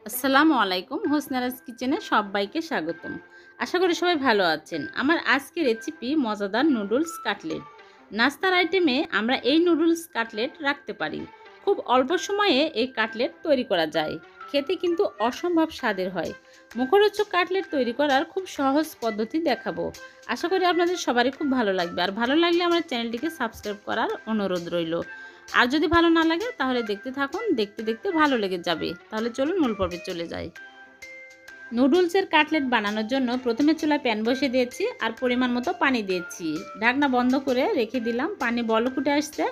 আসসালামু আলাইকুম। হোসনারাজ কিচেনে সবাইকে স্বাগতম। আশা করি সবাই ভালো আছেন। আমার আজকের রেসিপি মজাদার নুডলস কাটলেট। নাস্তার আইটেমে আমরা এই নুডলস কাটলেট রাখতে পারি। খুব অল্প সময়ে এই কাটলেট তৈরি করা যায়। খেতে কিন্তু অসম্ভব স্বাদের হয়। মুখরোচক কাটলেট তৈরি করার খুব সহজ পদ্ধতি দেখাবো। আশা করি আপনাদের সবারই খুব ভালো লাগবে। আর ভালো লাগলে আমার চ্যানেলটিকে সাবস্ক্রাইব করার অনুরোধ রইল। আর যদি ভালো না লাগে তাহলে দেখতে থাকুন, দেখতে দেখতে ভালো লেগে যাবে। তাহলে চলুন মূল পর্বে চলে যাই। নুডলসের কাটলেট বানানোর জন্য প্রথমে চুলায় প্যান বসিয়ে দিয়েছি আর পরিমাণ মতো পানি দিয়েছি। ঢাকনা বন্ধ করে রেখে দিলাম। পানি বলক উঠে আসছে।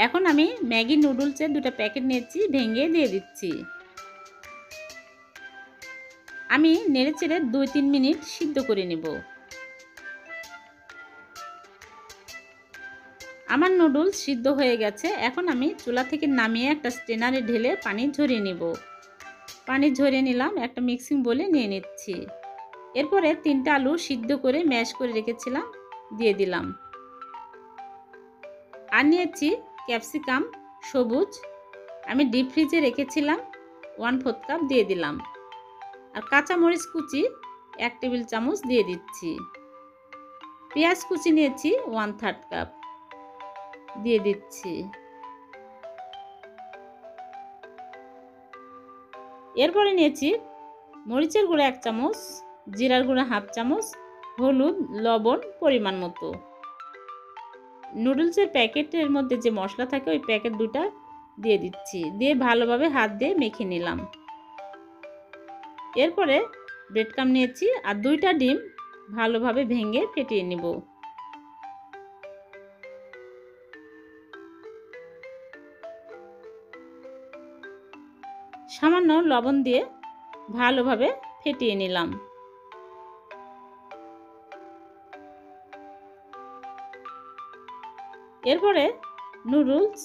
এখন আমি ম্যাগি নুডলসের 2টা প্যাকেট নিয়েছি, ভেঙে দিয়ে দিচ্ছি। আমি নেড়েচেড়ে 2-3 মিনিট সিদ্ধ করে নেব। আমার নুডলস সিদ্ধ হয়ে গেছে। এখন আমি চুলা থেকে নামিয়ে একটা স্ট্রেনারে ঢেলে পানি ঝরিয়ে নেব। পানি ঝরিয়ে নিলাম, একটা মিক্সিং বোলে নিয়ে নিচ্ছি। এরপরে 3টা আলু সিদ্ধ করে ম্যাশ করে রেখেছিলাম, দিয়ে দিলাম। আর নিয়েছি ক্যাপসিকাম সবুজ, আমি ডিপ ফ্রিজে রেখেছিলাম, 1/4 কাপ দিয়ে দিলাম। আর কাঁচামরিচ কুচি 1 টেবিল চামচ দিয়ে দিচ্ছি। পেঁয়াজ কুচি নিয়েছি 1/3 কাপ দিয়ে দিচ্ছি। এরপরে নিয়েছি মরিচের গুঁড়া 1 চামচ, জিরার গুঁড়া 1/2 চামচ, হলুদ লবণ পরিমাণ মতো। নুডলসের প্যাকেটের মধ্যে যে মশলা থাকে ওই প্যাকেট 2টা দিয়ে দিচ্ছি, দিয়ে ভালোভাবে হাত দিয়ে মেখে নিলাম। এরপরে ব্রেড ক্রাম্ব নিয়েছি আর 2টা ডিম ভালোভাবে ভেঙে ফেটিয়ে নিব। সামান্য লবণ দিয়ে ভালোভাবে ফেটিয়ে নিলাম। এরপরে নুডলস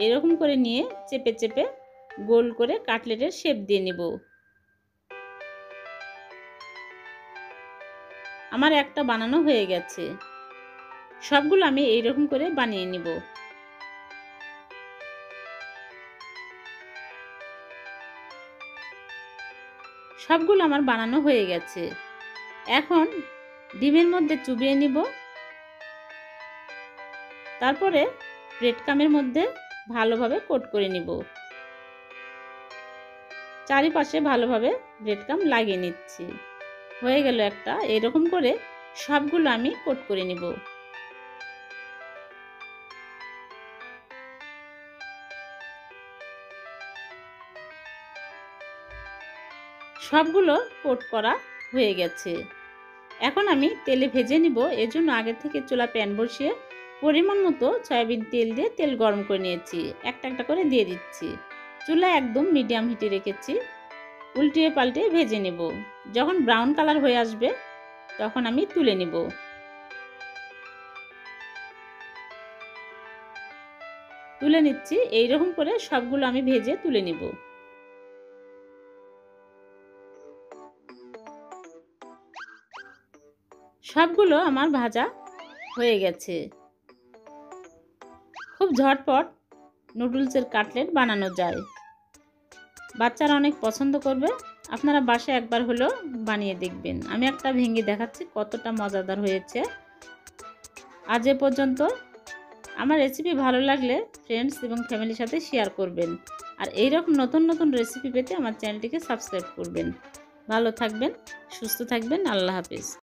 এরকম করে নিয়ে চেপে চেপে গোল করে কাটলেটের শেপ দিয়ে নিব। আমার একটা বানানো হয়ে গেছে। সবগুলো আমি এইরকম করে বানিয়ে নিব। সবগুলো আমার বানানো হয়ে গেছে। এখন ডিমের মধ্যে চুবিয়ে নিব। তারপরে ব্রেড ক্রাম্বের মধ্যে ভালোভাবে কোট করে নিব। চারিপাশে ভালোভাবে ব্রেড ক্রাম্ব লাগিয়ে নিচ্ছি। হয়ে গেল একটা। এরকম করে সবগুলো আমি কোট করে নিব। সবগুলো কোট করা হয়ে গেছে। এখন আমি তেলে ভেজে নিব। এজন্য আগে থেকে চুলা প্যান বসিয়ে পরিমাণ মতো সয়াবিন তেল দিয়ে তেল গরম করে নিয়েছি। একটা একটা করে দিয়ে দিচ্ছি। চুলা একদম মিডিয়াম হিটে রেখেছি। উল্টিয়ে পাল্টে ভেজে নেব। যখন ব্রাউন কালার হয়ে আসবে তখন আমি তুলে নেব। তুলে নিচ্ছি। এইরকম করে সবগুলো আমি ভেজে তুলে নেব। সবগুলো আমার ভাজা হয়ে গেছে। খুব ঝটপট নুডলসের কাটলেট বানানো যায়। বাচ্চারা অনেক পছন্দ করবে। আপনারা বাসায় একবার হলেও বানিয়ে দেখবেন। আমি একটা ভেঙে দেখাচ্ছি কতটা মজাদার হয়েছে। আজ এ পর্যন্ত। আমার রেসিপি ভালো লাগলে ফ্রেন্ডস এবং ফ্যামিলির সাথে শেয়ার করবেন। আর এইরকম নতুন নতুন রেসিপি পেতে আমার চ্যানেলটিকে সাবস্ক্রাইব করবেন। ভালো থাকবেন, সুস্থ থাকবেন। আল্লাহ হাফেজ।